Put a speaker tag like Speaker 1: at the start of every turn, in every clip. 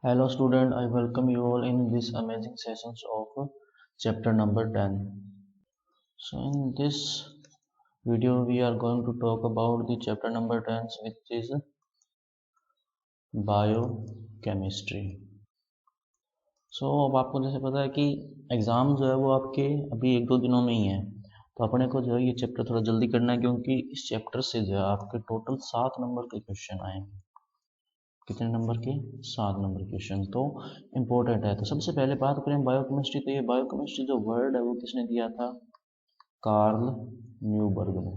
Speaker 1: Hello student, I welcome you all in this amazing sessions of chapter number 10. So in this video we are going to talk about the chapter number 10 which is biochemistry. So अब आपको जैसे पता है कि exam जो है वो आपके अभी 1-2 दिनों में ही है, तो अपने को जो है ये चैप्टर थोड़ा जल्दी करना है क्योंकि इस चैप्टर से जो है आपके टोटल 7 नंबर के क्वेश्चन आएंगे। कितने नंबर के? 7 नंबर क्वेश्चन तो इम्पोर्टेंट है। तो सबसे पहले बात करें बायोकेमिस्ट्री, तो ये बायोकेमिस्ट्री जो वर्ड है वो किसने दिया था? कार्ल न्यूबर्ग ने।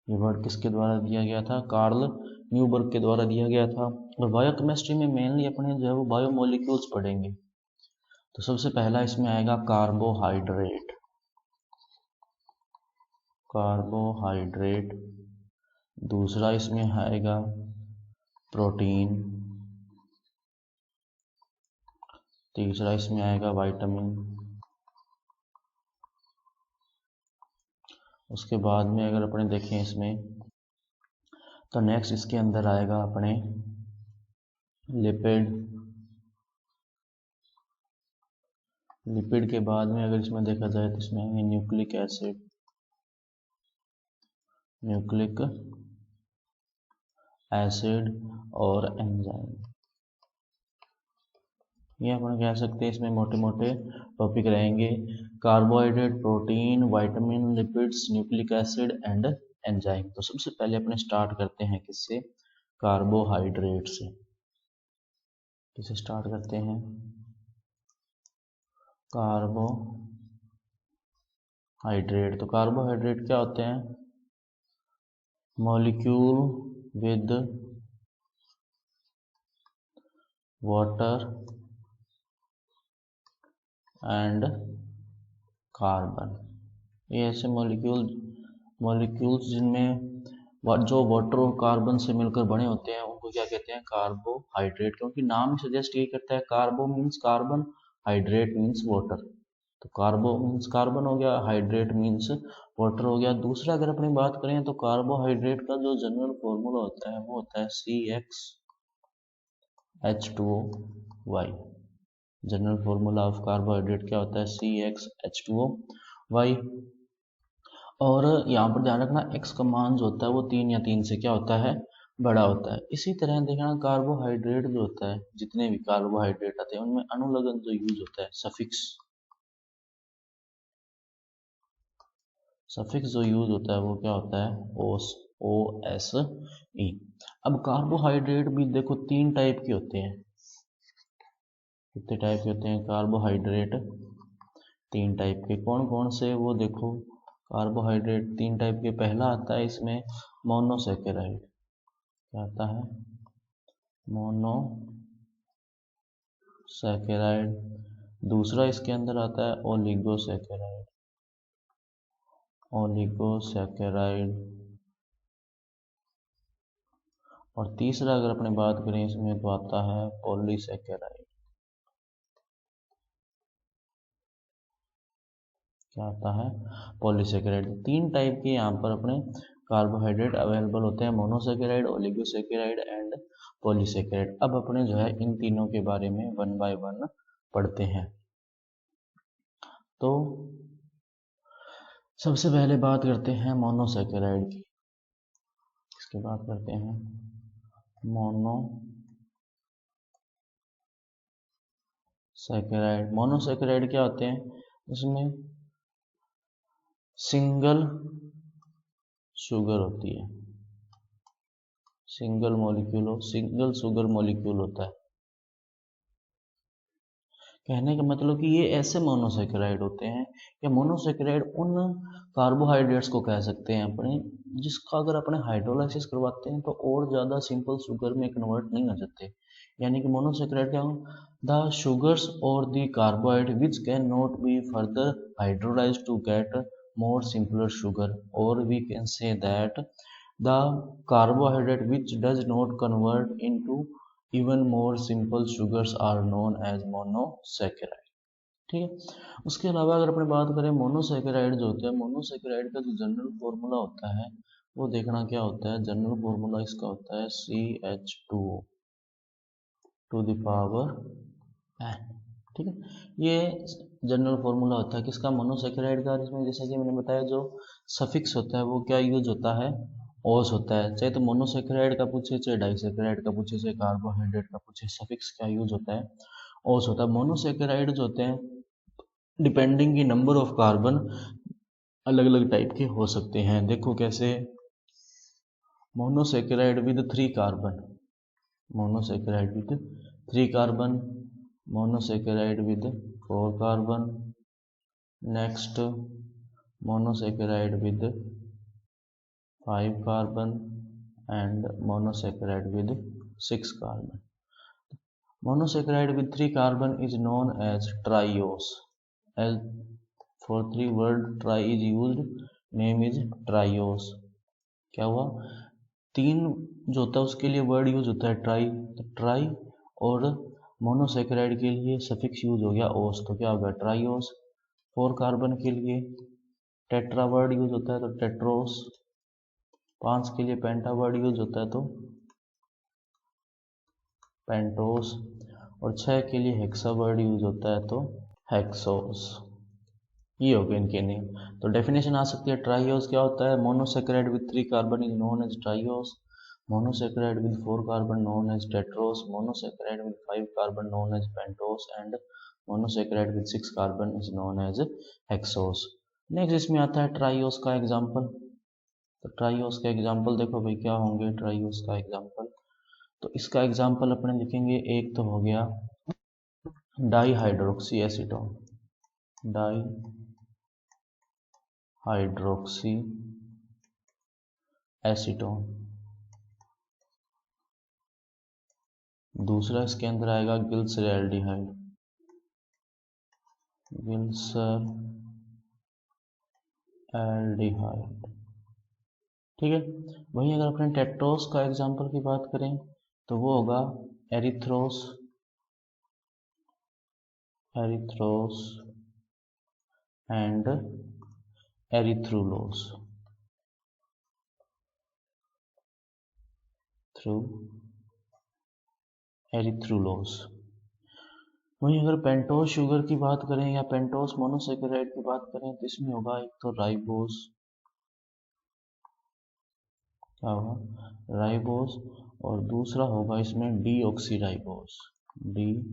Speaker 1: ये वर्ड किसके द्वारा दिया गया था? कार्ल न्यूबर्ग के द्वारा दिया गया था। और बायोकेमिस्ट्री में मेनली अपने जो है वो बायोमोलिक्यूल्स पढ़ेंगे। तो सबसे पहला इसमें आएगा कार्बोहाइड्रेट। कार्बोहाइड्रेट। दूसरा इसमें आएगा प्रोटीन। तीसरा इसमें आएगा विटामिन। उसके बाद में अगर अपने देखें इसमें तो नेक्स्ट इसके अंदर आएगा अपने लिपिड। लिपिड के बाद में अगर इसमें देखा जाए तो इसमें आएंगे न्यूक्लिक एसिड, न्यूक्लिक एसिड और एंजाइम। ये अपन कह सकते हैं इसमें मोटे मोटे टॉपिक रहेंगे। Carbohydrate, protein, vitamin, lipids, nucleic acid and enzyme. तो सबसे पहले अपने स्टार्ट करते हैं किससे? कार्बोहाइड्रेट से। किसे स्टार्ट करते हैं? कार्बोहाइड्रेट। तो कार्बोहाइड्रेट क्या होते हैं? Molecule with water and carbon. ये ऐसे मॉलिक्यूल्स जिनमें जो वाटर और कार्बन से मिलकर बने होते हैं उनको क्या कहते हैं? कार्बोहाइड्रेट। क्योंकि नाम ही सजेस्ट ये करता है, carbo means carbon, hydrate means water. तो कार्बो मीन्स कार्बन हो गया, हाइड्रेट मीन्स वाटर हो गया। दूसरा अगर अपनी बात करें तो कार्बोहाइड्रेट का जो जनरल फॉर्मूला होता है वो होता है CxH2O। General formula of carbohydrate क्या होता है? CxH2O। और यहाँ पर ध्यान रखना x का मान जो होता है वो 3 या 3 से क्या होता है? बड़ा होता है। इसी तरह देखना कार्बोहाइड्रेट जो होता है, जितने भी कार्बोहाइड्रेट आते हैं उनमें अनुलग्न जो यूज होता है, सफिक्स जो यूज होता है वो क्या होता है? OSE। अब कार्बोहाइड्रेट भी देखो 3 टाइप के होते हैं। कितने टाइप के होते हैं कार्बोहाइड्रेट? 3 टाइप के। कौन कौन से वो देखो। कार्बोहाइड्रेट 3 टाइप के। पहला आता है इसमें मोनोसैकेराइड। क्या आता है? मोनोसैकेराइड। दूसरा इसके अंदर आता है ओलिगोसैकेराइड। और तीसरा अगर अपने बात करें इसमें तो आता है पॉलीसैकेराइड। क्या आता है? पॉलीसैकेराइड। 3 टाइप के यहाँ पर अपने कार्बोहाइड्रेट अवेलेबल होते हैं, मोनोसैकेराइड, ओलिगोसैकेराइड एंड पॉलीसैकेराइड। अब अपने जो है इन तीनों के बारे में 1 बाय 1 पढ़ते हैं। तो सबसे पहले बात करते हैं मोनोसैकेराइड की। इसके बात करते हैं मोनोसैकेराइड। मोनोसैकेराइड क्या होते हैं? इसमें सिंगल शुगर होती है, सिंगल शुगर मॉलिक्यूल होता है। कहने का मतलब कि ये ऐसे मोनोसैकेराइड होते हैं, या मोनोसैकेराइड उन कार्बोहाइड्रेट्स को कह सकते हैं अपने जिसका अगर अपने हाइड्रोलाइसिस करवाते हैं तो और ज़्यादा सिंपल शुगर में कन्वर्ट नहीं हो जाते। यानी कि मोनोसैकेराइड क्या हो? द शुगर्स और the carbohydrate which can not be further hydrolyse to get more simpler sugar, or we can say that the carbohydrate which does not convert into even more simple sugars are known as monosaccharide। ठीक है। उसके अलावा अगर अपने बात करें monosaccharide जो होते हैं, मोनोसैकेराइड का जो जनरल फॉर्मूला होता है वो देखना क्या होता है। जनरल फॉर्मूला इसका होता है CH2O to the power n। ठीक है, ये जनरल फॉर्मूला होता है किसका, मोनोसेकेराइड का। इसमें जैसा कि मैंने बताया जो सफिक्स होता है वो क्या यूज होता है, ओस होता है। चाहे तो मोनोसेकेराइड का पूछे, चाहे डाइसेकेराइड का पूछे, चाहे कार्बोहाइड्रेट का पूछे, सफिक्स क्या यूज होता है, ओस होता है। मोनोसेकेराइड जो होते हैं डिपेंडिंग की नंबर ऑफ कार्बन अलग अलग टाइप के हो सकते हैं। देखो कैसे, monosaccharide with 3 carbon, monosaccharide with 3 carbon, monosaccharide with 4 carbon, next monosaccharide with 5 carbon and monosaccharide with 6 carbon. Monosaccharide with 3 carbon is known as triose. As for 3 word tri is used, name is triose. क्या हुआ, 3 जो होता है उसके लिए word use होता है try, तो ट्राई, और मोनोसेकेराइड के लिए सफिक्स यूज हो गया ओस, तो क्या होगा ट्राइओस। 4 कार्बन के लिए टेट्रा वर्ड यूज होता है तो टेट्रोस, 5 के लिए पेंटा वर्ड यूज होता है तो पेंटोस, और 6 के लिए हेक्सा वर्ड यूज होता है तो हेक्सोस। ये हो गए इनके नेम। तो डेफिनेशन आ सकती है, ट्राइओस क्या होता है, monosaccharide with 3 carbon is known as triose, monosaccharide with 4 carbon known as tetrose, monosaccharide with 5 carbon known as pentose and monosaccharide with 6 carbon is known as hexose. Next इसमें आता है ट्राइओस का एग्जाम्पल। तो ट्राइओस का एग्जाम्पल देखो भाई क्या होंगे ट्राइओस का एग्जाम्पल। तो इसका एग्जाम्पल अपने लिखेंगे, एक तो हो गया di hydroxy acetone, di hydroxy acetone. दूसरा इसके अंदर आएगा गिल्सरैल्डिहाइड, गिल्सरैल्डिहाइड। ठीक है, वहीं अगर अपने टेट्रोस का एग्जाम्पल की बात करें तो वो होगा एरिथ्रोस, एरिथ्रोस एंड एरिथ्रुलोस, थ्रू एरिथ्रुलोस। वहीं अगर पेंटोस शुगर की बात करें या पेंटोस मोनोसेकेराइड की बात करें तो इसमें होगा एक तो राइबोस, क्या होगा राइबोस, और दूसरा होगा इसमें डीऑक्सीराइबोस, डीऑक्सीराइबोस।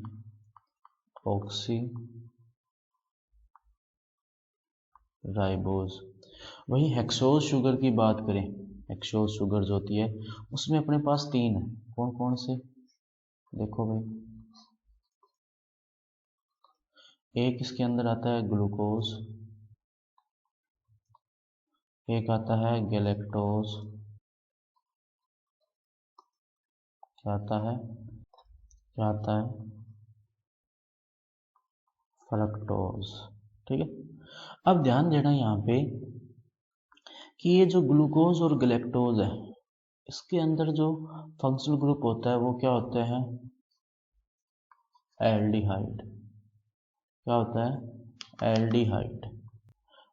Speaker 1: वहीं हेक्सोस शुगर की बात करें, हेक्सोस शुगर जो होती है उसमें अपने पास 3 है, कौन कौन से, देखो भाई, एक इसके अंदर आता है ग्लूकोज, एक आता है गैलेक्टोज, क्या आता है फ्रक्टोज। ठीक है, अब ध्यान देना यहाँ पे कि ये जो ग्लूकोज और गैलेक्टोज है इसके अंदर जो फंक्शनल ग्रुप होता है वो क्या होते हैं, एल्डिहाइड, क्या होता है एल्डिहाइड।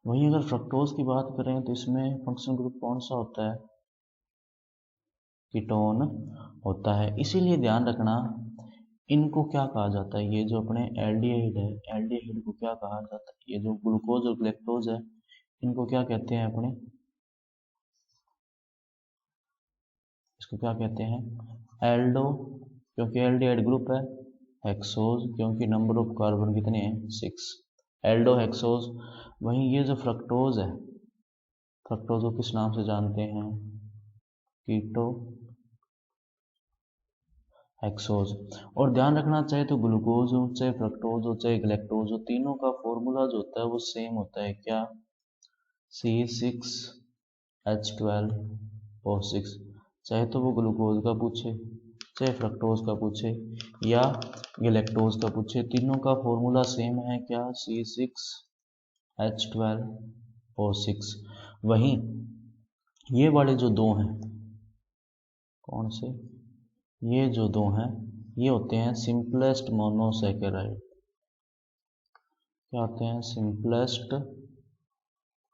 Speaker 1: वहीं अगर फ्रक्टोज की बात करें तो इसमें फंक्शनल ग्रुप कौन सा होता है, कीटोन होता है। इसीलिए ध्यान रखना इनको क्या कहा जाता है, ये जो अपने एल्डिहाइड है, एल्डिहाइड को क्या कहा जाता है, ये जो ग्लूकोज और ग्लैक्टोज है इनको क्या कहते हैं अपने, इसको क्या कहते हैं एल्डो, क्योंकि एल्डिहाइड ग्रुप है, हेक्सोज क्योंकि नंबर ऑफ कार्बन कितने हैं 6, एल्डो हेक्सोज। वहीं ये जो फ्रक्टोज है, फ्रक्टोज को किस नाम से जानते हैं, कीटो हेक्सोज। और ध्यान रखना चाहे तो ग्लूकोज हो, चाहे फ्रक्टोज हो, चाहे ग्लैक्टोज हो, तीनों का फॉर्मूला जो होता है वो सेम होता है, क्या C6H12O6। चाहे तो वो ग्लूकोज का पूछे, चाहे फ्रक्टोज का पूछे या गैलेक्टोज का पूछे, तीनों का फॉर्मूला सेम है, क्या C6H12O6। वहीं ये वाले जो दो हैं, कौन से, ये जो दो हैं ये होते हैं सिंपलेस्ट मोनोसेकेराइड, क्या होते हैं सिंपलेस्ट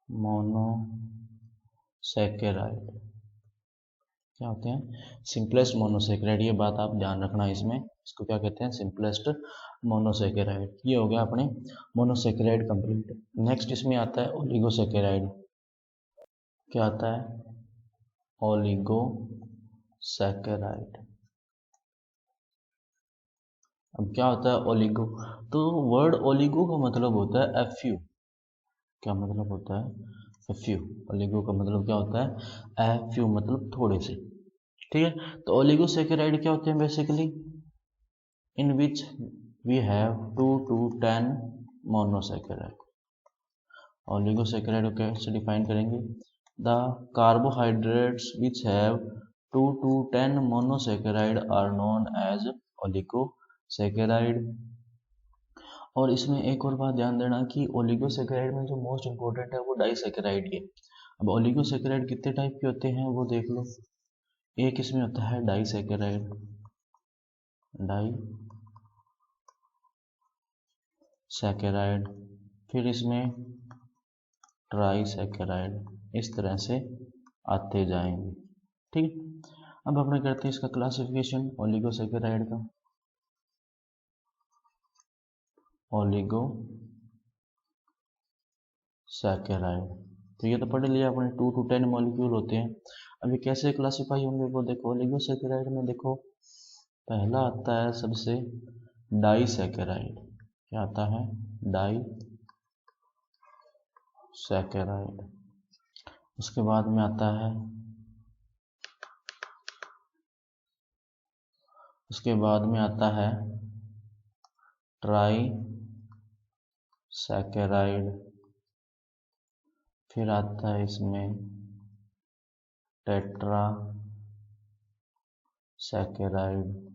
Speaker 1: मोनोसेकेराइड। क्या होते हैं, सिंपलेस्ट मोनोसेकेराइड। ये बात आप ध्यान रखना इसमें, इसको क्या कहते हैं, सिंपलेस्ट मोनोसेकेराइड। ये हो गया अपने मोनोसेकेराइड कंप्लीट। नेक्स्ट इसमें आता है ओलिगोसेकेराइड। क्या आता है, ओलिगोसेकेराइड। अब क्या होता है ओलिगो, तो वर्ड ओलिगो का मतलब होता है एफ्यू। क्या मतलब होता है, एफ्यू। ओलिगो का मतलब क्या होता है, एफ्यू मतलब थोड़े से। ठीक है, तो ओलिगोसेकेराइड क्या होते हैं basically, in which we have 2 to 10 monosaccharide. Oligosaccharide को कैसे डिफाइन करेंगे, the carbohydrates which have 2 to 10 monosaccharide are known as oligosaccharide. और इसमें एक और बात ध्यान देना कि ओलिगोसेकेराइड में जो मोस्ट इंपॉर्टेंट है वो डाइसेकेराइड ही है। अब ओलिगोसेकेराइड कितने टाइप के होते हैं वो देख लो। एक इसमें होता है डाइसेकेराइड, डाइसेकेराइड, फिर इसमें ट्राइसेकेराइड, इस तरह से आते जाएंगे। ठीक है, अब अपने करते हैं इसका क्लासिफिकेशन ओलिगोसेकेराइड का। ओलिगोसेकेराइड, तो ये तो पढ़ लिया अपने, 2 to 10 मॉलिक्यूल होते हैं। अब ये कैसे क्लासिफाई होंगे वो देखो। ओलिगोसेकेराइड में देखो पहला आता है सबसे डाइसेकेराइड। क्या आता है, डाइसेकेराइड। उसके बाद में आता है, उसके बाद में आता है ट्राइसेकेराइड, फिर आता है इसमें टेट्रासेकेराइड,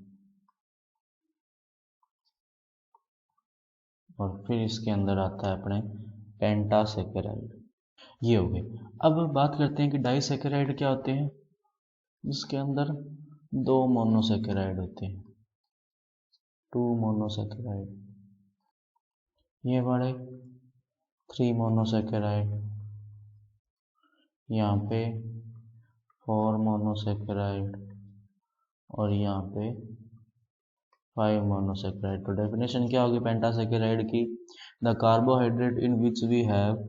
Speaker 1: और फिर इसके अंदर आता है अपने पेंटासेकेराइड। ये हो गए। अब बात करते हैं कि डाइसेकेराइड क्या होते हैं, जिसके अंदर 2 मोनोसेकेराइड होते हैं, 2 मोनोसेकेराइड। ये वाले 3 मोनोसेकेराइड, यहाँ पे 4 मोनोसेकेराइड, और यहाँ पे 5 मोनोसेकेराइड। तो डेफिनेशन क्या होगी पेंटासेकेराइड की, the carbohydrate in which we have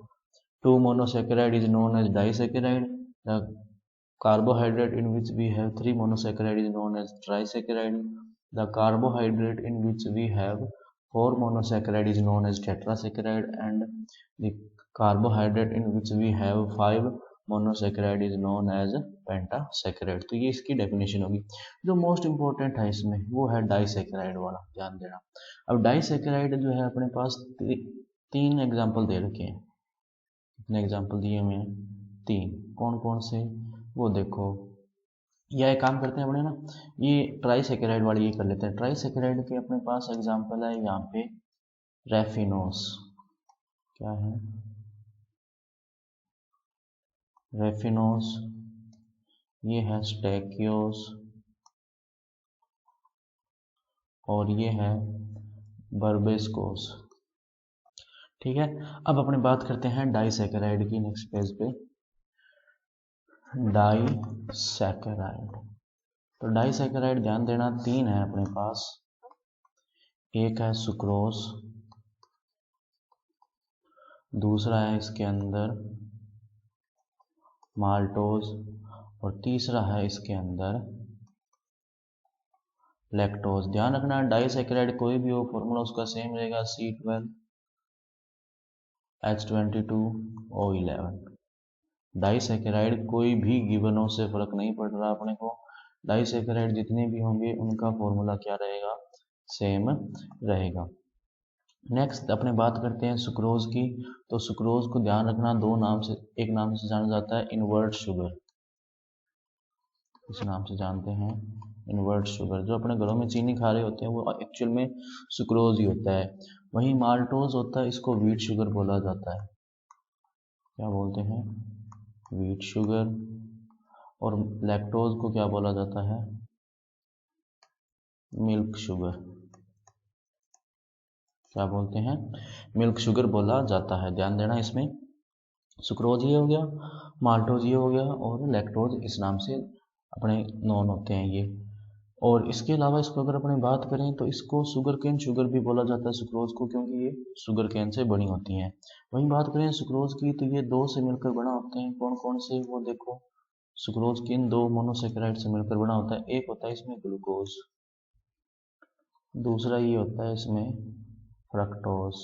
Speaker 1: 2 monosaccharide is known as disaccharide. The carbohydrate in which we have 3 monosaccharide is known as trisaccharide. The carbohydrate in which we have 4 monosaccharide is known as tetrasaccharide, and the carbohydrate in which we have 5 monosaccharide is known as pentasaccharide। तो ये इसकी definition होगी। जो most important है इसमें वो है disaccharide वाला, ध्यान देना। अब डाइसेकेराइड जो है अपने पास 3 एग्जाम्पल दे रखे हैं, कितने एग्जाम्पल दिए हुए हैं, 3। कौन कौन से वो देखो, या एक काम करते हैं अपने ना, ये ट्राइसेकेराइड वाली ये कर लेते हैं। ट्राइसेकेराइड के अपने पास एग्जाम्पल है यहाँ पे रेफिनोस। क्या है, रेफिनोस, ये है स्टेकियोस, और ये है बर्बेस्कोस। ठीक है, अब अपने बात करते हैं डाइसेकेराइड की, नेक्स्ट पेज पे। डाइसेकेराइड, तो डाइसेकेराइड ध्यान देना 3 है अपने पास। एक है सुक्रोज, दूसरा है इसके अंदर माल्टोज, और तीसरा है इसके अंदर लैक्टोज। ध्यान रखना डाइसेकेराइड कोई भी हो फॉर्मूला उसका सेम रहेगा, C12H22O11। डाइसेकेराइड कोई भी गिवन हो से फर्क नहीं पड़ रहा अपने को, डाइसेकेराइड जितने भी होंगे उनका फॉर्मूला क्या रहेगा, सेम रहेगा। नेक्स्ट अपने बात करते हैं सुक्रोज की। तो सुक्रोज को ध्यान रखना 2 नाम से, एक नाम से जाना जाता है इनवर्ट शुगर, इस नाम से जानते हैं इनवर्ट शुगर। जो अपने घरों में चीनी खा रहे होते हैं वो एक्चुअल में सुक्रोज ही होता है। वहीं माल्टोज होता है, इसको व्हीट शुगर बोला जाता है। क्या बोलते हैं, व्हीट शुगर। और लैक्टोज को क्या बोला जाता है, मिल्क शुगर। क्या बोलते हैं, मिल्क शुगर बोला जाता है। ध्यान देना इसमें सुक्रोज ये हो गया, माल्टोज ये हो गया, और लैक्टोज इस नाम से अपने नॉन होते हैं ये। और इसके अलावा इसको अगर अपने बात करें तो इसको शुगर केन शुगर भी बोला जाता है सुक्रोज को, क्योंकि ये शुगर केन से बनी होती हैं। वहीं बात करें सुक्रोज की तो ये दो से मिलकर बना होते हैं। कौन कौन से, वो देखो, सुक्रोज किन दो मोनोसेकेराइड से मिलकर बना होता है। एक होता है इसमें ग्लूकोज, दूसरा ये होता है इसमें फ्रक्टोज।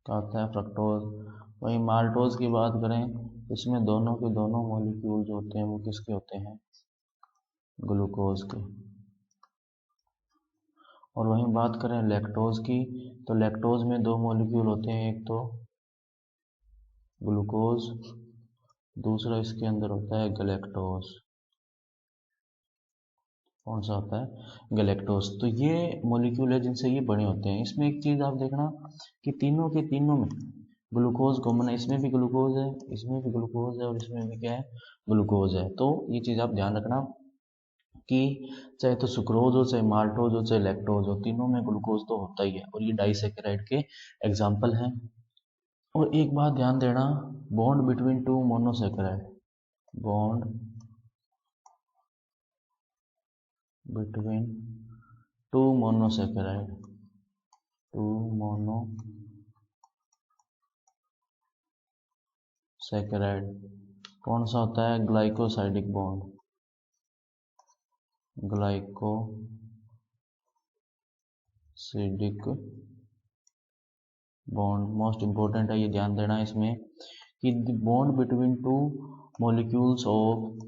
Speaker 1: क्या होता है? फ्रक्टोज। वहीं माल्टोज की बात करें, इसमें दोनों के दोनों मॉलिक्यूल जो होते हैं वो किसके होते हैं? ग्लूकोज के। और वहीं बात करें लैक्टोज की, तो लैक्टोज में दो मॉलिक्यूल होते हैं, एक तो ग्लूकोज, दूसरा इसके अंदर होता है गैलेक्टोज। कौन सा होता है? गैलेक्टोज। तो ये मॉलिक्यूल है जिनसे ये बने होते हैं। इसमें एक चीज आप देखना कि तीनों के तीनों में ग्लूकोज कॉमन है। इसमें भी ग्लूकोज है, इसमें भी ग्लूकोज है, और इसमें भी क्या है? ग्लूकोज है। तो ये चीज आप ध्यान रखना कि चाहे तो सुक्रोज हो, चाहे माल्टोज हो, चाहे लैक्टोज हो, तीनों में ग्लूकोज तो होता ही है, और ये डाइसेकेराइड के एग्जाम्पल हैं। और एक बात ध्यान देना, bond between two monosaccharide, bond between two monosaccharide, two monosaccharide कौन सा होता है? Glycosidic bond, glycosidic bond most important है, ये ध्यान देना इसमें कि the bond between two molecules of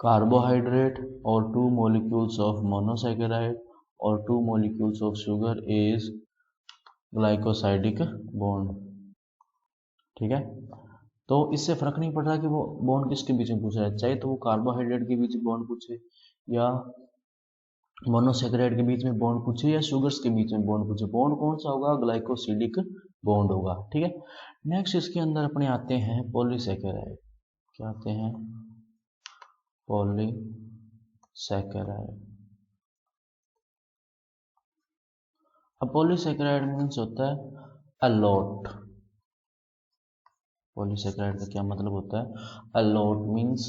Speaker 1: carbohydrate और टू मॉलिक्यूल्स ऑफ मोनोसेकेराइड और two molecules of sugar is glycosidic bond. ठीक है, तो इससे फर्क नहीं पड़ रहा कि वो बॉन्ड किसके बीच में पूछ रहा है, चाहे तो वो कार्बोहाइड्रेट के बीच में बॉन्ड पूछे, या मोनोसेकेराइड के बीच में बॉन्ड पूछे, या शुगर्स के बीच में बॉन्ड पूछे, बॉन्ड कौन सा होगा? ग्लाइकोसिडिक बॉन्ड होगा। ठीक है, नेक्स्ट इसके अंदर अपने आते हैं पॉलीसेकेराइड। क्या आते हैं? पॉलीसेकेराइड। अब पॉलीसेकेराइड मीन्स होता है अलॉट। पॉलीसेकेराइड का क्या मतलब होता है? अलॉट मीन्स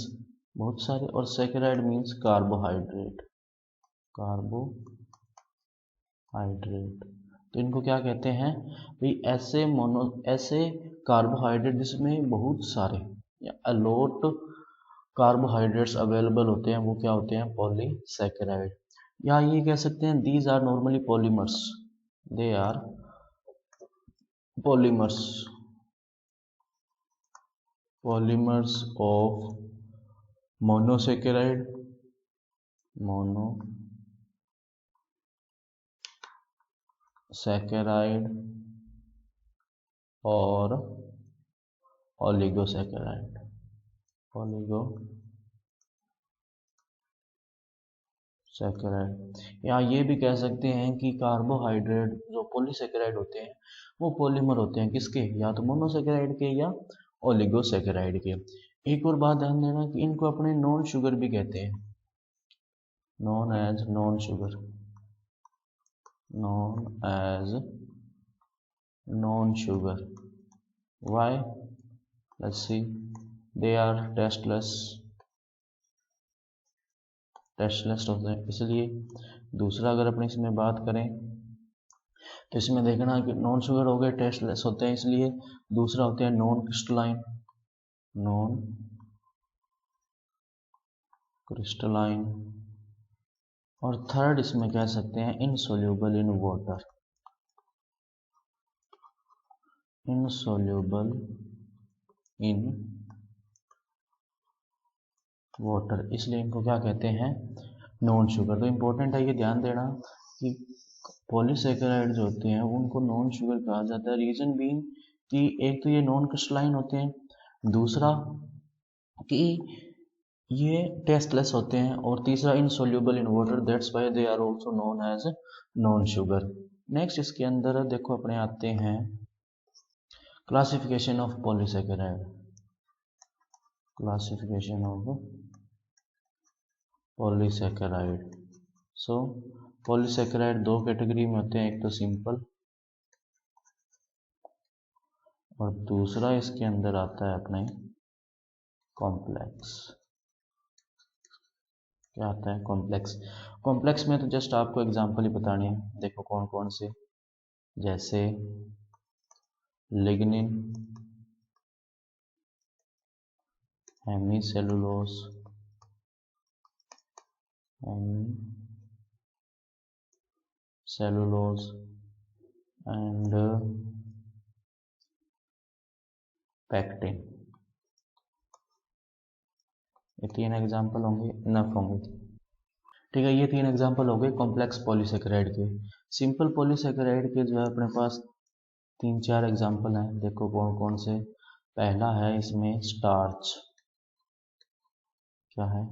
Speaker 1: बहुत सारे, और सेकेराइड मीन्स कार्बोहाइड्रेट, कार्बोहाइड्रेट। तो इनको क्या कहते हैं भाई? ऐसे कार्बोहाइड्रेट जिसमें बहुत सारे या अलॉट कार्बोहाइड्रेट्स अवेलेबल होते हैं, वो क्या होते हैं? पॉलीसेकेराइड। या ये कह सकते हैं these are normally polymers, they are polymers, polymers of monosaccharide, monosaccharide और ओलिगोसेकेराइड, ओलिगोसेकेराइड। या ये भी कह सकते हैं कि कार्बोहाइड्रेट जो पॉलीसेकेराइड होते हैं वो पॉलीमर होते हैं किसके? या तो मोनोसेकेराइड के या ओलिगोसेकेराइड के। एक और बात ध्यान देना कि इनको अपने नॉन शुगर भी कहते हैं, known as non sugar, known as non-sugar. Why? Let's see. They are tasteless होते हैं इसलिए। दूसरा अगर अपने इसमें बात करें तो इसमें देखना कि नॉन शुगर हो गए, टेस्टलेस होते हैं इसलिए। दूसरा होते हैं नॉन क्रिस्टलाइन, नॉन क्रिस्टलाइन। और थर्ड इसमें कह सकते हैं insoluble in water, insoluble in water, इसलिए इनको क्या कहते हैं? Non sugar. तो इंपॉर्टेंट है ये ध्यान देना कि पॉलीसेकेराइड जो होते हैं उनको नॉन शुगर कहा जाता है। रीजन बीइंग कि एक तो ये नॉन क्रिस्टलाइन होते हैं, दूसरा कि ये टेस्टलेस होते हैं, और तीसरा insoluble in water, that's why they are also known as non sugar. Next इसके अंदर देखो अपने आते हैं classification of polysaccharide, classification of polysaccharide. So polysaccharide दो कैटेगरी में होते हैं, एक तो सिंपल और दूसरा इसके अंदर आता है अपने कॉम्प्लेक्स। क्या आता है? कॉम्प्लेक्स। कॉम्प्लेक्स में तो जस्ट आपको एग्जांपल ही बताने हैं, देखो कौन कौन से, जैसे lignin, hemicellulose, cellulose and pectin. ये 3 एग्जाम्पल होंगे, इनफ होंगे। ठीक है, ये 3 एग्जाम्पल हो गए कॉम्प्लेक्स पॉलीसेकेराइड के। सिंपल पॉलीसेकेराइड के जो है अपने पास 3-4 एग्जाम्पल हैं, देखो कौन कौन से। पहला है इसमें स्टार्च, क्या है?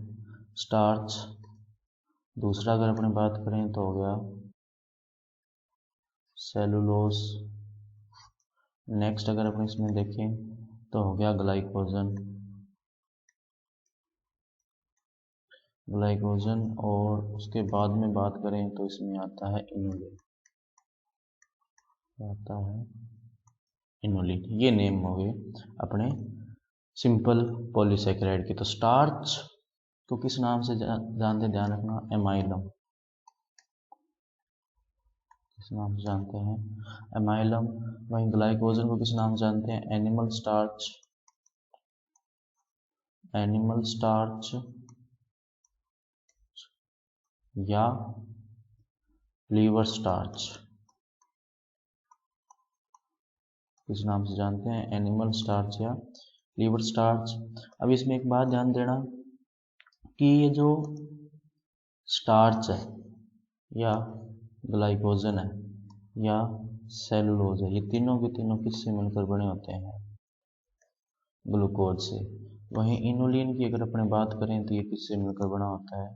Speaker 1: स्टार्च। दूसरा अगर अपने बात करें तो हो गया सेलुलोज। नेक्स्ट अगर अपन इसमें देखें तो हो गया ग्लाइकोजन, ग्लाइकोजन। और उसके बाद में बात करें तो इसमें आता है इनोलिन, आता है इनोलिन। ये नेम हो गए अपने सिंपल पॉलीसेकेराइड की। तो स्टार्च को किस नाम से जानते, ध्यान रखना, एमाइलम। किस नाम से जानते हैं? एमाइलम। वहीं ग्लाइकोजन को किस नाम से जानते हैं? एनिमल स्टार्च, एनिमल स्टार्च या लीवर स्टार्च। किस नाम से जानते हैं? एनिमल स्टार्च या लीवर स्टार्च। अब इसमें एक बात ध्यान देना कि ये जो स्टार्च है या ग्लाइकोजन है या सेलुलोज है, ये तीनों के तीनों किससे मिलकर बने होते हैं? ग्लूकोज से। वहीं इनोलिन की अगर अपने बात करें तो ये किससे मिलकर बना होता है?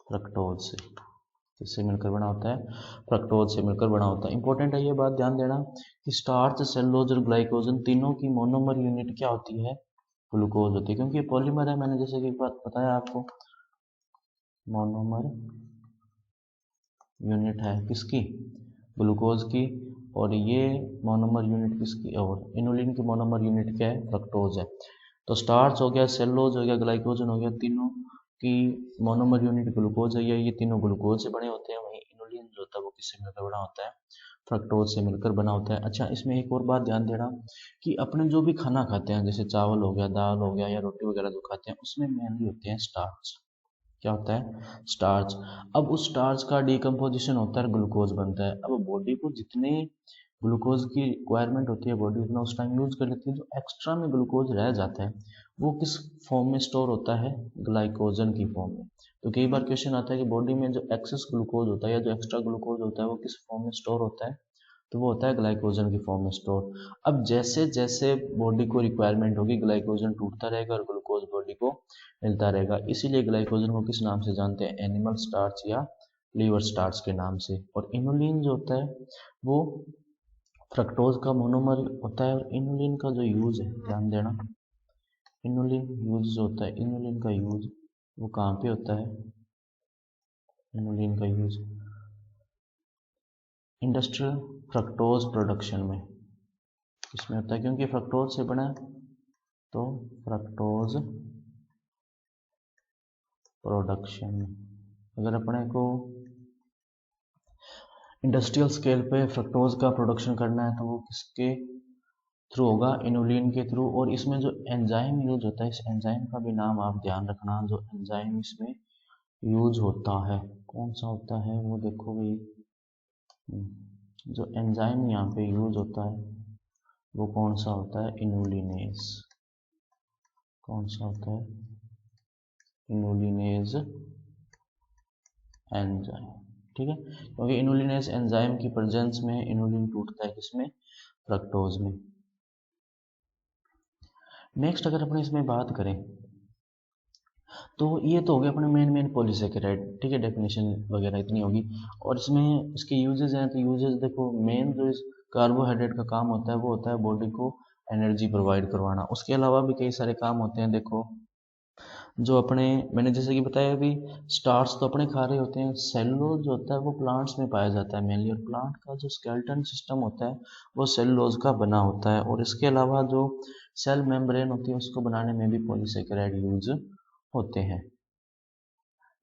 Speaker 1: फ्रक्टोज से। किससे मिलकर बना होता है? फ्रक्टोज से मिलकर बना होता है। इंपॉर्टेंट है ये बात ध्यान देना कि स्टार्च, सेलुलोज और ग्लाइकोजन तीनों की मोनोमर यूनिट क्या होती है? ग्लूकोज होती है, क्योंकि ये पॉलीमर है। मैंने जैसे कि एक बात बताया आपको, मोनोमर यूनिट है किसकी? ग्लूकोज की। और ये मोनोमर यूनिट किसकी? और इनोलिन की मोनोमर यूनिट क्या है? फ्रक्टोज है। तो स्टार्च हो गया, सेलुलोज हो गया, ग्लाइकोजन हो गया, तीनों की मोनोमर यूनिट ग्लूकोज है, ये तीनों ग्लूकोज से बने होते हैं। वहीं इनोलिन जो होता है वो किससे मिलकर बना होता है? फ्रक्टोज से मिलकर बना होता है। अच्छा, इसमें एक और बात ध्यान देना कि अपने जो भी खाना खाते हैं, जैसे चावल हो गया, दाल हो गया या रोटी वगैरह जो खाते हैं, उसमें मेनली होते हैं स्टार्च। क्या होता है? स्टार्च। अब उस स्टार्च का डिकम्पोजिशन होता है, ग्लूकोज बनता है। अब बॉडी को जितने ग्लूकोज की रिक्वायरमेंट होती है बॉडी उतना उस टाइम यूज कर लेती है। जो एक्स्ट्रा में ग्लूकोज रह जाता है वो किस फॉर्म में स्टोर होता है? ग्लाइकोजन की फॉर्म में। तो कई बार क्वेश्चन आता है कि बॉडी में जो एक्सेस ग्लूकोज होता है या जो एक्स्ट्रा ग्लूकोज होता है वो किस फॉर्म में स्टोर होता है? तो वो होता है ग्लाइकोजन की फॉर्म में स्टोर। अब जैसे जैसे बॉडी को रिक्वायरमेंट होगी ग्लाइकोजन टूटता रहेगा और ग्लूकोज बॉडी को मिलता रहेगा। इसीलिए ग्लाइकोजन को किस नाम से जानते हैं? एनिमल स्टार्च या लीवर स्टार्च के नाम से। और इनोलिन जो होता है वो फ्रक्टोज का मोनोमर होता है। और इनोलिन का जो यूज है, ध्यान देना, इनोलिन यूज जो होता है, इनोलिन का यूज वो कहाँ पे होता है? इनोलिन का यूज इंडस्ट्रियल फ्रक्टोज प्रोडक्शन में। इसमें होता है क्योंकि फ्रक्टोज से बना है, तो फ्रक्टोज प्रोडक्शन। अगर अपने को इंडस्ट्रियल स्केल पे फ्रक्टोज का प्रोडक्शन करना है तो वो किसके थ्रू होगा? इनोलिन के थ्रू। और इसमें जो एंजाइम यूज होता है, इस एंजाइम का भी नाम आप ध्यान रखना। जो एंजाइम इसमें यूज होता है कौन सा होता है वो देखो भाई। जो एंजाइम यहाँ पे यूज होता है वो कौन सा होता है? इनोलिनेज। कौन सा होता है? इनोलिनेज एंजाइम। ठीक है, क्योंकि इनोलिनेज एंजाइम की प्रेजेंस में इनोलिन टूटता है किसमें? फ्रक्टोज में। नेक्स्ट अगर अपने इसमें बात करें तो ये तो हो गया अपने मेन पॉलीसेकेराइड। ठीक है, डेफिनेशन वगैरह इतनी होगी। और इसमें इसके यूजेस हैं, तो यूजेस देखो, मेन जो इस कार्बोहाइड्रेट का काम होता है वो होता है बॉडी को एनर्जी प्रोवाइड करवाना। उसके अलावा भी कई सारे काम होते हैं। देखो जो अपने, मैंने जैसे कि बताया अभी, स्टार्च तो अपने खा रहे होते हैं। सेलुलोज जो होता है वो प्लांट्स में पाया जाता है मेनली, और प्लांट का जो स्केलेटन सिस्टम होता है वो सेलुलोज का बना होता है। और इसके अलावा जो सेल मेम्ब्रेन होती है उसको बनाने में भी पॉलीसेकेराइड यूज होते हैं।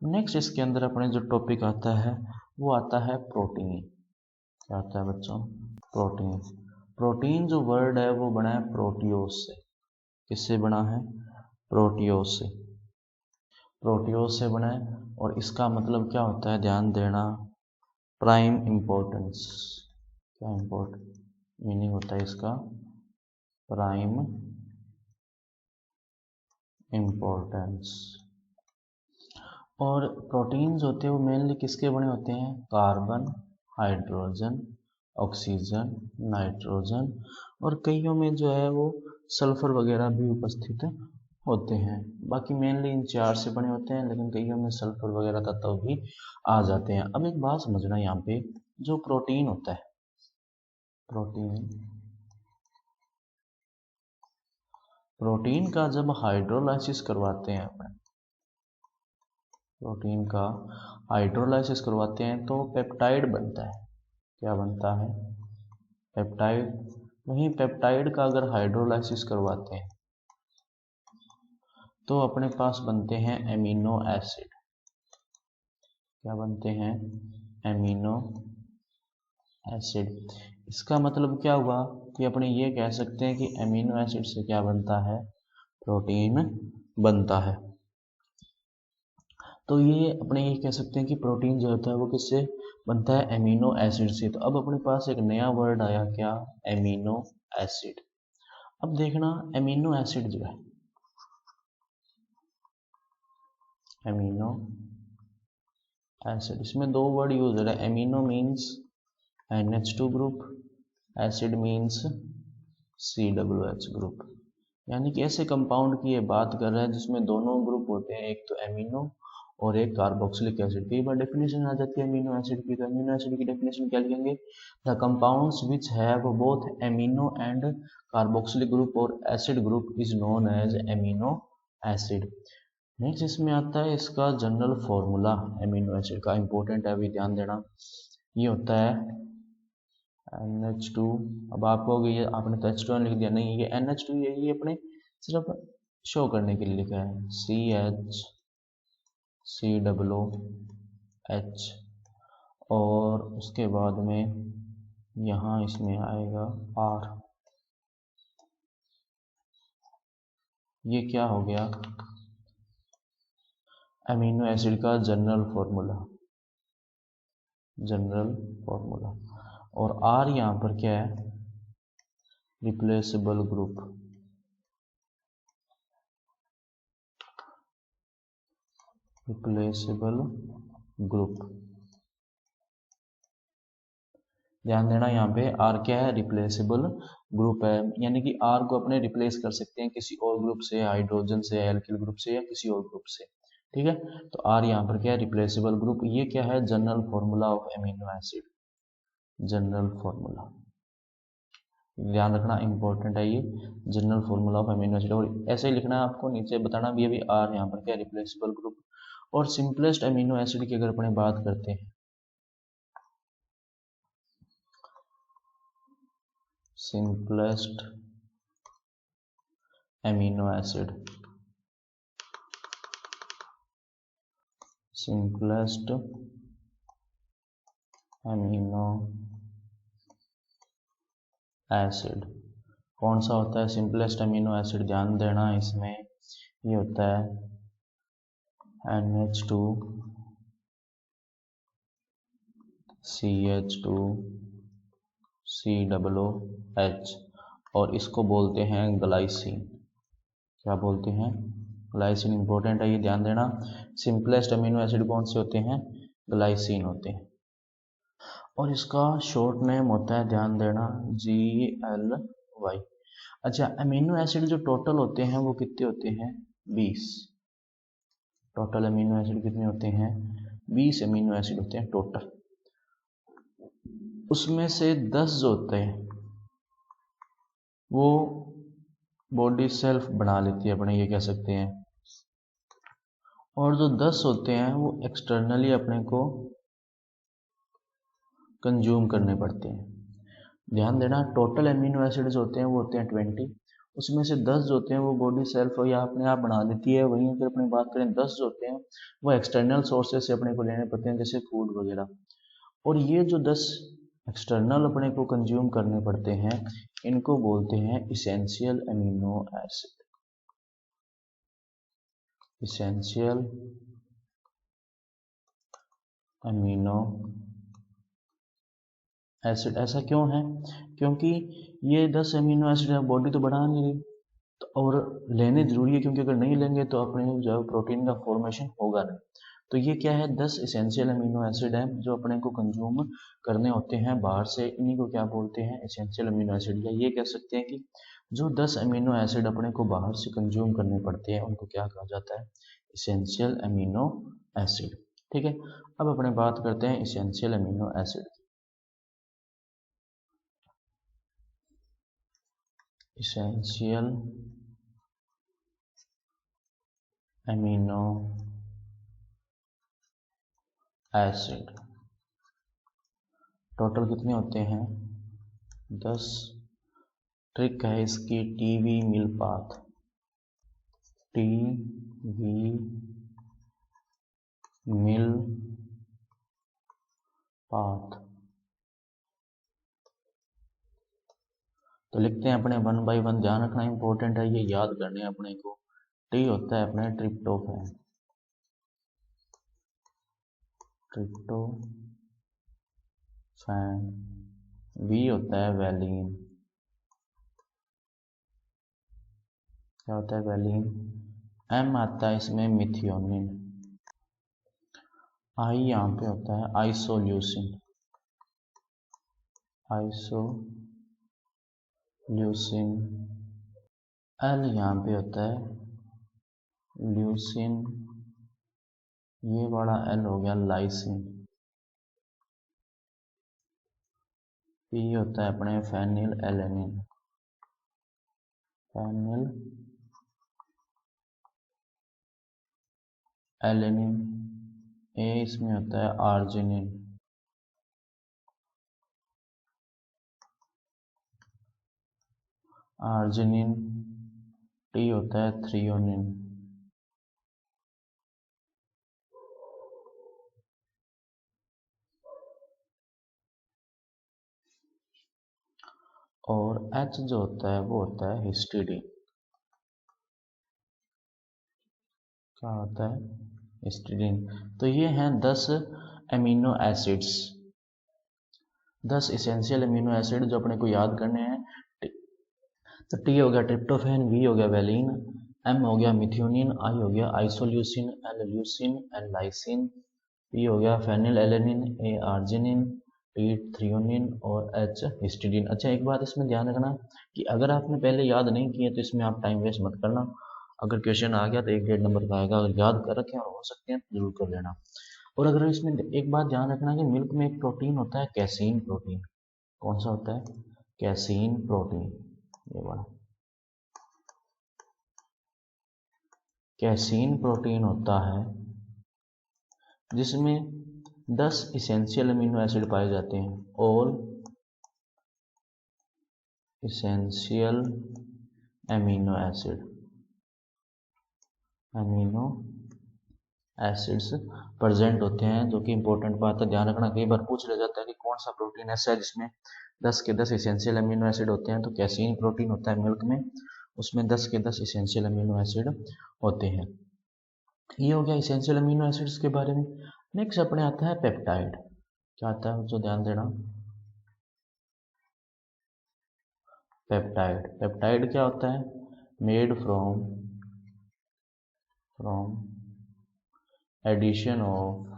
Speaker 1: नेक्स्ट इसके अंदर अपने जो टॉपिक आता है वो आता है प्रोटीन। क्या आता है बच्चों? प्रोटीन। प्रोटीन जो वर्ड है वो बना है प्रोटियोज से। किससे बना है? प्रोटियोज से। प्रोटियोज से बना है और इसका मतलब क्या होता है? ध्यान देना, प्राइम इम्पोर्टेंस। क्या इम्पोर्टेंट मीनिंग होता है इसका? Prime importance. और प्रोटीन्स होते हैं वो मेनली किसके बने होते हैं? कार्बन, हाइड्रोजन, ऑक्सीजन, नाइट्रोजन और कईयों में जो है वो सल्फर वगैरह भी उपस्थित होते हैं। बाकी मेनली इन चार से बने होते हैं, लेकिन कईयों में सल्फर वगैरह तत्व भी आ जाते हैं। अब एक बात समझना, यहाँ पे जो प्रोटीन होता है, प्रोटीन का जब हाइड्रोलाइसिस करवाते हैं अपन, प्रोटीन का हाइड्रोलाइसिस करवाते हैं तो पेप्टाइड बनता है। क्या बनता है? पेप्टाइड। वहीं पेप्टाइड का अगर हाइड्रोलाइसिस करवाते हैं तो अपने पास बनते हैं एमिनो एसिड। क्या बनते हैं? Amino acid. इसका मतलब क्या हुआ कि अपने ये कह सकते हैं कि एमिनो एसिड से क्या बनता है? प्रोटीन बनता है। तो ये अपने ये कह सकते हैं कि प्रोटीन जो होता है वो किससे बनता है? एमिनो एसिड से। तो अब अपने पास एक नया वर्ड आया, क्या? Amino acid. अब देखना, एमिनो एसिड जो है, एमिनो एसिड, इसमें दो वर्ड यूज हो रहा है। Amino means NH2 group, acid means COOH group. यानी कि ऐसे कंपाउंड की ये बात कर रहा है जिसमें दोनों ग्रुप होते हैं, एक तो एमिनो और एक कार्बोक्सिलिक एसिड। कई बार डेफिनेशन आ जाती है एमिनो एसिड की, तो एमिनो एसिड की डेफिनेशन क्या लिखेंगे? The compounds which have both amino and carboxylic group और acid group is known as amino acid. Next इसमें आता है इसका जनरल फॉर्मूला एमिनो एसिड का। इंपॉर्टेंट है, अभी ध्यान देना। ये होता है NH2। अब आपको ये आपने तो H2 लिख दिया, नहीं ये NH2 ये अपने सिर्फ शो करने के लिए लिखा है, CH और उसके बाद में यहाँ इसमें आएगा R। ये क्या हो गया? एमिनो एसिड का जनरल फॉर्मूला, और R यहाँ पर क्या है? Replaceable group. ध्यान देना, यहाँ पे R क्या है? रिप्लेसेबल ग्रुप है, यानी कि R को अपने रिप्लेस कर सकते हैं किसी और ग्रुप से, हाइड्रोजन से, एल्किल ग्रुप से या किसी और ग्रुप से। ठीक है, तो R यहाँ पर क्या है? Replaceable group. ये क्या है? General formula of amino acid. General formula, ध्यान रखना, इंपॉर्टेंट है ये, general formula of amino acid. और ऐसे ही लिखना है आपको, नीचे बताना भी अभी R यहाँ पर क्या? Replaceable group. और सिंपलेस्ट एमिनो एसिड की अगर अपन बात करते हैं, simplest amino acid, simplest amino acid कौन सा होता है? Simplest amino acid. ध्यान देना, इसमें ये होता है NH2 CH2 COOH और इसको बोलते हैं ग्लाइसिन। क्या बोलते हैं? ग्लाइसिन। इंपॉर्टेंट है ये, ध्यान देना। सिंपलेस्ट अमीनो एसिड कौन से होते हैं? ग्लाइसिन होते हैं। और इसका शॉर्ट नेम होता है, ध्यान देना, GLY। अच्छा, अमीनो एसिड जो टोटल होते हैं वो कितने होते हैं? 20। टोटल अमीनो एसिड कितने होते हैं? 20 अमीनो एसिड होते हैं टोटल। उसमें से 10 जो होते हैं वो बॉडी सेल्फ बना लेती है, अपने ये कह सकते हैं, और जो 10 होते हैं वो एक्सटर्नली अपने को कंज्यूम करने पड़ते हैं। ध्यान देना, टोटल एमिनो एसिड्स होते हैं वो होते हैं 20, उसमें से 10 जो होते हैं वो बॉडी सेल्फ या अपने आप बना देती है। वहीं अगर अपनी बात करें 10 जो होते हैं वो एक्सटर्नल सोर्सेज से अपने को लेने पड़ते हैं, जैसे फूड वगैरह। और ये जो 10 एक्सटर्नल अपने को कंज्यूम करने पड़ते हैं, इनको बोलते हैं essential amino acid. Essential amino acid. ऐसा क्यों है? क्योंकि ये 10 अमीनो एसिड है, बॉडी तो बना नहीं रही, तो और लेने जरूरी है, क्योंकि अगर नहीं लेंगे तो अपने जो प्रोटीन का फॉर्मेशन होगा नहीं। तो ये क्या है, 10 इसेंशियल अमीनो एसिड है जो अपने को कंज्यूम करने होते हैं बाहर से। इन्हीं को क्या बोलते हैं, इसेंशियल अमीनो एसिड। या ये कह सकते हैं कि जो 10 अमीनो एसिड अपने को बाहर से कंज्यूम करने पड़ते हैं उनको क्या कहा जाता है, इसेंशियल अमीनो एसिड। ठीक है, अब अपने बात करते हैं essential amino acid. Essential amino acid total कितने होते हैं, 10। ट्रिक है इसकी, टीवी मिल पाथ। टीवी मिल पाथ। तो लिखते हैं अपने 1 बाई 1, ध्यान रखना इंपॉर्टेंट है, ये याद करने हैं अपने को। टी होता है अपने ट्रिप्टोफैन, ट्रिप्टोफैन। वी होता है वैलीन, क्या होता है, वैलीन। एम आता है इसमें मिथियोनिन। आई यहाँ पे होता है आइसोल्यूसिन, आइसोल्यूसिन। एल यहाँ पे होता है ल्यूसिन, ये बड़ा एल हो गया लाइसिन। पी होता है अपने फेनिल एलेनिन, फेनिल एलेनिन। ए इसमें होता है आर्जिनिन, आर्जिनिन। टी होता है थ्रियोनिन, और एच जो होता है वो होता है हिस्टिडीन। क्या होता है, हिस्टिडीन। तो ये हैं 10 amino acids, 10 essential amino acid जो अपने को याद करने हैं। तो टी हो गया ट्रिप्टोफैन, वी हो गया वैलीन, एम हो गया मिथ्योनिन, आई हो गया isoleucine, L leucine, L lysine, P हो गया फेनिल एलेनिन, ए आर्जिनिन, टी थ्रियोनिन और एच हिस्टिडीन। अच्छा, एक बात इसमें ध्यान रखना कि अगर आपने पहले याद नहीं किए तो इसमें आप टाइम वेस्ट मत करना। अगर क्वेश्चन आ गया तो 1-1.5 नंबर का आएगा, अगर याद कर रखे हो सकते हैं तो जरूर कर लेना। और अगर इसमें एक बात ध्यान रखना कि मिल्क में एक प्रोटीन होता है कैसीन प्रोटीन। कौन सा होता है, कैसीन प्रोटीन। ये वाला कैसीन प्रोटीन होता है जिसमें 10 इसेंशियल अमीनो एसिड पाए जाते हैं। All essential amino acids present होते हैं, जो कि इंपॉर्टेंट बात है, ध्यान रखना। कई बार पूछ लिया जाता है कि कौन सा प्रोटीन ऐसा है जिसमें 10 के 10 इसेंशियल अमीनो एसिड होते हैं, तो कैसीन प्रोटीन होता है मिल्क में, उसमें 10 के 10 इसेंशियल अमीनो एसिड होते हैं। ये हो गया इसेंशियल अमीनो एसिड्स के बारे में। नेक्स्ट अपने आता है पेप्टाइड। क्या आता है, जो ध्यान देना, पेप्टाइड। पेप्टाइड क्या होता है, made from addition of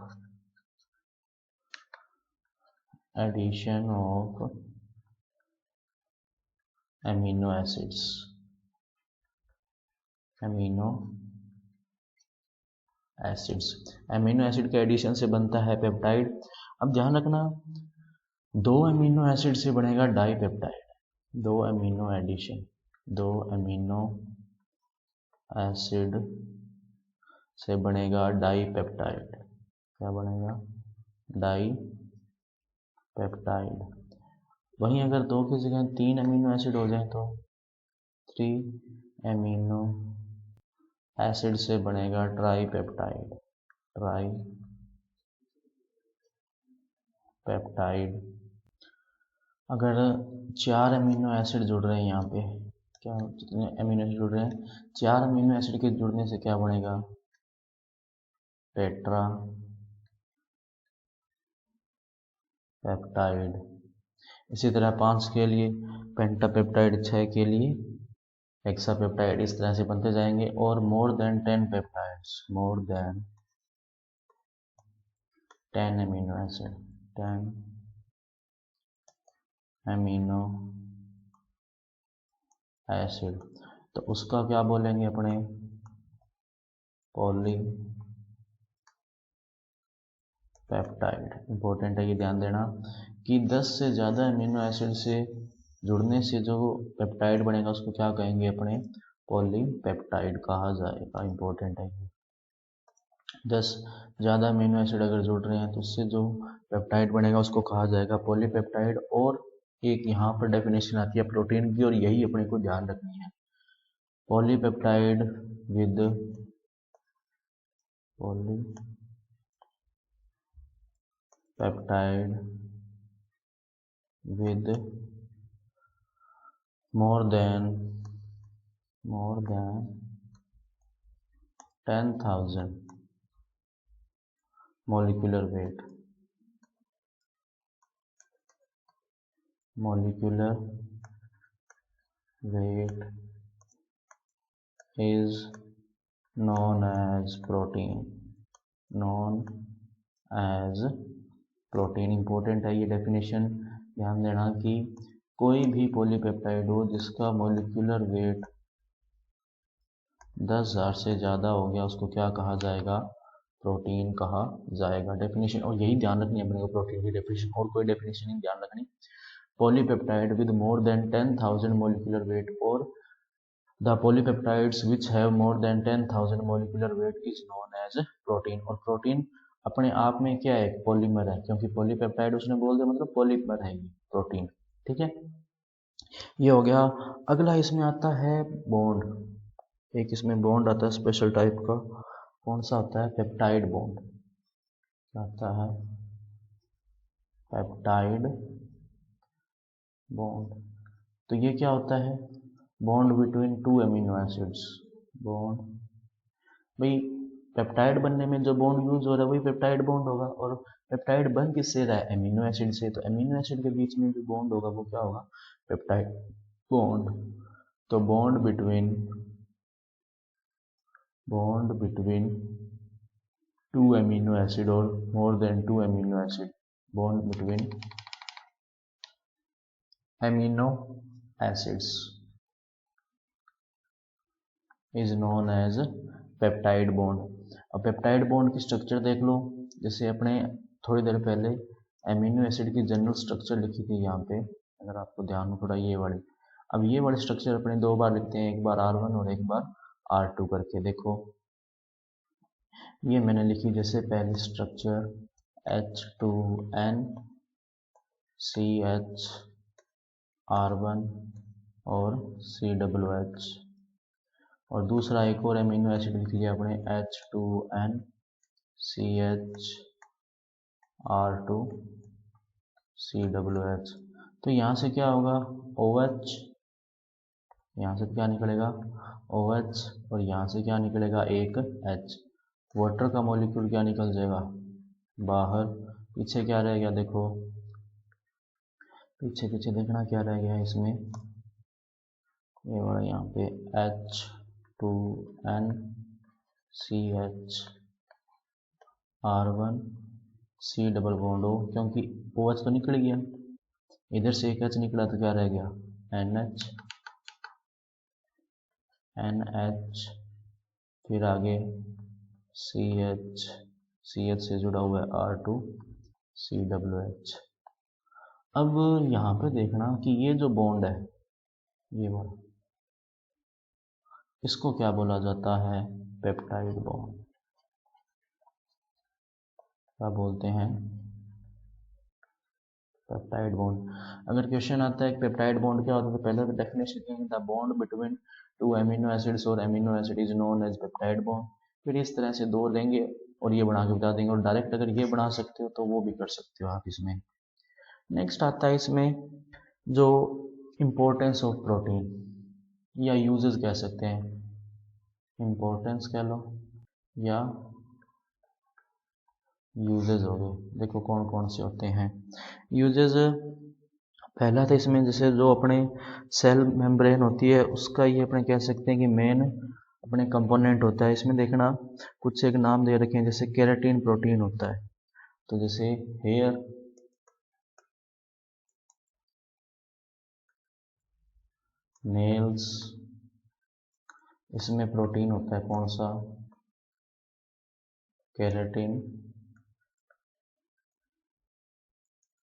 Speaker 1: amino acids, amino acid के एडिशन से बनता है पेप्टाइड। अब ध्यान रखना, 2 अमीनो एसिड से बनेगा डाईपेप्टाइड, 2 अमीनो एसिड से बनेगा डाईपेप्टाइड। क्या बनेगा, डाईपेप्टाइड। वहीं अगर 2 की जगह 3 अमीनो एसिड हो जाए तो 3 एमिनो एसिड से बनेगा ट्राईपेप्टाइड। अगर 4 अमीनो एसिड जुड़ रहे हैं यहाँ पे, क्या कितने अमीनो एसिड जुड़ रहे हैं, 4 अमीनो एसिड के जुड़ने से क्या बनेगा, टेट्रा पेप्टाइड। इसी तरह 5 के लिए पेंटापेप्टाइड, 6 के लिए हेक्सापेप्टाइड, इस तरह से बनते जाएंगे। और more then 10 peptides, more than 10 amino acid, 10 amino acid, तो उसका क्या बोलेंगे अपने, पॉलीपेप्टाइड। इंपॉर्टेंट है ये ध्यान देना कि 10 से ज़्यादा अमीनो एसिड से जुड़ने से जो पेप्टाइड बनेगा उसको क्या कहेंगे अपने, पॉलीपेप्टाइड कहा जाएगा। इंपॉर्टेंट है ये, 10 ज़्यादा अमीनो एसिड अगर जुड़ रहे हैं तो उससे जो पेप्टाइड बनेगा उसको कहा जाएगा पॉलीपेप्टाइड। और एक यहाँ पर डेफिनेशन आती है प्रोटीन की, और यही अपने को ध्यान रखनी है, polypeptide with more than 10,000 molecular weight is known as protein, important है ये डेफिनेशन, ध्यान देना कि कोई भी पॉलीपेप्टाइड हो जिसका मोलिकुलर वेट 10,000 से ज़्यादा हो गया उसको क्या कहा जाएगा, प्रोटीन कहा जाएगा। डेफिनेशन, और यही ध्यान रखनी है अपने को, प्रोटीन की डेफिनेशन, और कोई डेफिनेशन नहीं ध्यान रखनी। Polypeptide with more than 10,000 molecular weight, और the polypeptides which have more than 10,000 molecular weight is known as protein. और प्रोटीन अपने आप में क्या है, पॉलीमर है, क्योंकि पॉलीपेप्टाइड उसने बोल दिया मतलब पॉलीमर है ये प्रोटीन। ठीक है, ये हो गया। अगला इसमें आता है बॉन्ड, एक इसमें बॉन्ड आता है स्पेशल टाइप का, कौन सा आता है, पेप्टाइड बॉन्ड। क्या आता है, पेप्टाइड बॉन्ड। तो ये क्या होता है, bond between 2 amino acids. Bond, भाई पेप्टाइड बनने में जो बॉन्ड यूज हो रहा है वही पेप्टाइड बॉन्ड होगा, और पेप्टाइड बन किससे रहा है, अमीनो एसिड से, तो अमीनो एसिड के बीच में जो बॉन्ड होगा वो क्या होगा, पेप्टाइड बॉन्ड। तो बॉन्ड बिटवीन 2 अमीनो एसिड और more than 2 amino acid, bond between amino acids is known as peptide bond. अब पेप्टाइड बॉन्ड की स्ट्रक्चर देख लो, जैसे अपने थोड़ी देर पहले अमीनो एसिड की जनरल स्ट्रक्चर लिखी थी यहाँ पे, अगर आपको ध्यान हो थोड़ा ये वाली। अब ये वाली स्ट्रक्चर अपने 2 बार लिखते हैं, एक बार R1 और एक बार R2 करके। देखो ये मैंने लिखी, जैसे पहली स्ट्रक्चर H2N CH R1 और COOH, और दूसरा एक और अमीनो एसिड लिख लिया अपने H2N CH R2 COOH। तो यहाँ से क्या होगा, OH, यहाँ से क्या निकलेगा OH, और यहाँ से क्या निकलेगा एक H। वाटर का मॉलिक्यूल क्या निकल जाएगा बाहर, पीछे क्या रह गया, देखो पीछे देखना क्या रह गया इसमें, ये वाला यहाँ पे H2N CH R1 C double bond O, क्योंकि OH तो निकल गया, इधर से एक H निकला तो क्या रह गया NH, फिर आगे CH से जुड़ा हुआ है R2 COOH। अब यहाँ पे देखना कि ये जो बॉन्ड है ये वाला, इसको क्या बोला जाता है, पेप्टाइड बॉन्ड। क्या बोलते हैं, पेप्टाइड बॉन्ड। अगर क्वेश्चन आता है कि पेप्टाइड बॉन्ड क्या होता है तो पहले तो definition, the bond between two amino acids और amino acid is known as peptide bond. फिर इस तरह से दो लेंगे और ये बना के बता देंगे, और डायरेक्ट अगर ये बना सकते हो तो वो भी कर सकते हो आप इसमें। नेक्स्ट आता है इसमें जो इम्पोर्टेंस ऑफ प्रोटीन, या यूजेस कह सकते हैं, इम्पोर्टेंस कह लो या यूजेस हो गए। देखो कौन कौन से होते हैं यूजेस। पहला था इसमें जैसे जो अपने सेल मेम्ब्रेन होती है उसका ये अपने कह सकते हैं कि मेन अपने कंपोनेंट होता है। इसमें देखना कुछ एक नाम दे रखे हैं, जैसे केराटिन प्रोटीन होता है, तो जैसे हेयर, नेल्स, इसमें प्रोटीन होता है कौन सा, केराटिन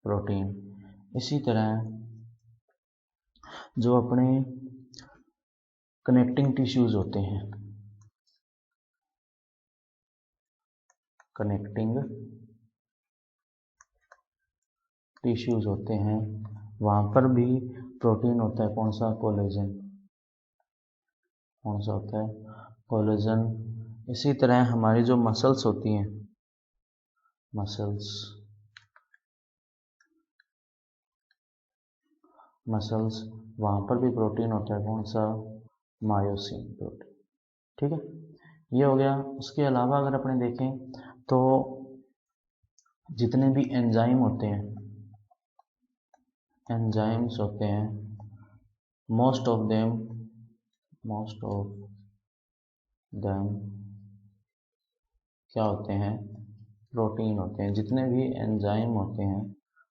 Speaker 1: प्रोटीन। इसी तरह जो अपने कनेक्टिंग टिश्यूज होते हैं, कनेक्टिंग टिश्यूज होते हैं, वहां पर भी प्रोटीन होता है कौन सा, कोलेजन। कौन सा होता है, कोलेजन। इसी तरह हमारी जो मसल्स होती हैं, मसल्स, मसल्स वहां पर भी प्रोटीन होता है कौन सा, मायोसिन प्रोटीन। ठीक है, ये हो गया। उसके अलावा अगर अपने देखें तो जितने भी एंजाइम होते हैं, एंजाइम्स होते हैं, मोस्ट ऑफ देम क्या होते हैं, प्रोटीन होते हैं। जितने भी एंजाइम होते हैं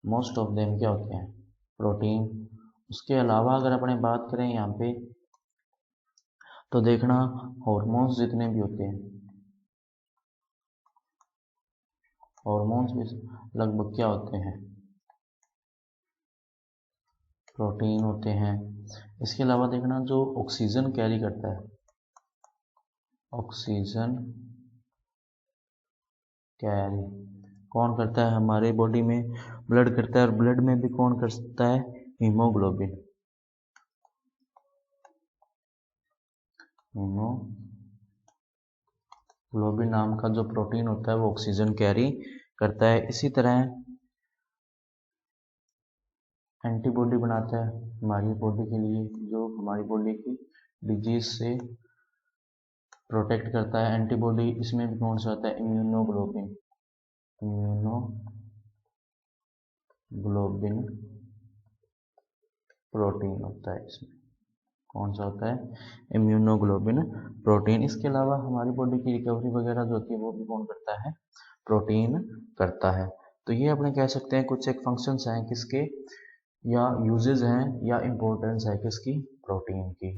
Speaker 1: मोस्ट ऑफ देम क्या होते हैं, प्रोटीन। उसके अलावा अगर अपने बात करें यहाँ पे तो देखना हॉर्मोन्स जितने भी होते हैं, हॉर्मोन्स भी लगभग क्या होते हैं, प्रोटीन होते हैं। इसके अलावा देखना जो ऑक्सीजन कैरी करता है, ऑक्सीजन कैरी कौन करता है, हमारे बॉडी में ब्लड करता है, और ब्लड में भी कौन करता है, हीमोग्लोबिन। हीमोग्लोबिन नाम का जो प्रोटीन होता है वो ऑक्सीजन कैरी करता है। इसी तरह एंटीबॉडी बनाता है हमारी बॉडी के लिए, जो हमारी बॉडी की डिजीज से प्रोटेक्ट करता है। एंटीबॉडी इसमें भी कौन सा होता है, इम्यूनोग्लोबिन। इम्यूनोग्लोबिन प्रोटीन होता है इसमें, कौन सा होता है, इम्यूनोग्लोबिन प्रोटीन। इसके अलावा हमारी बॉडी की रिकवरी वगैरह जो होती है वो भी कौन करता है, प्रोटीन करता है। तो ये अपने कह सकते हैं कुछ एक फंक्शंस हैं किसके, या यूजेस हैं, या इम्पोर्टेंस है किसकी, प्रोटीन की।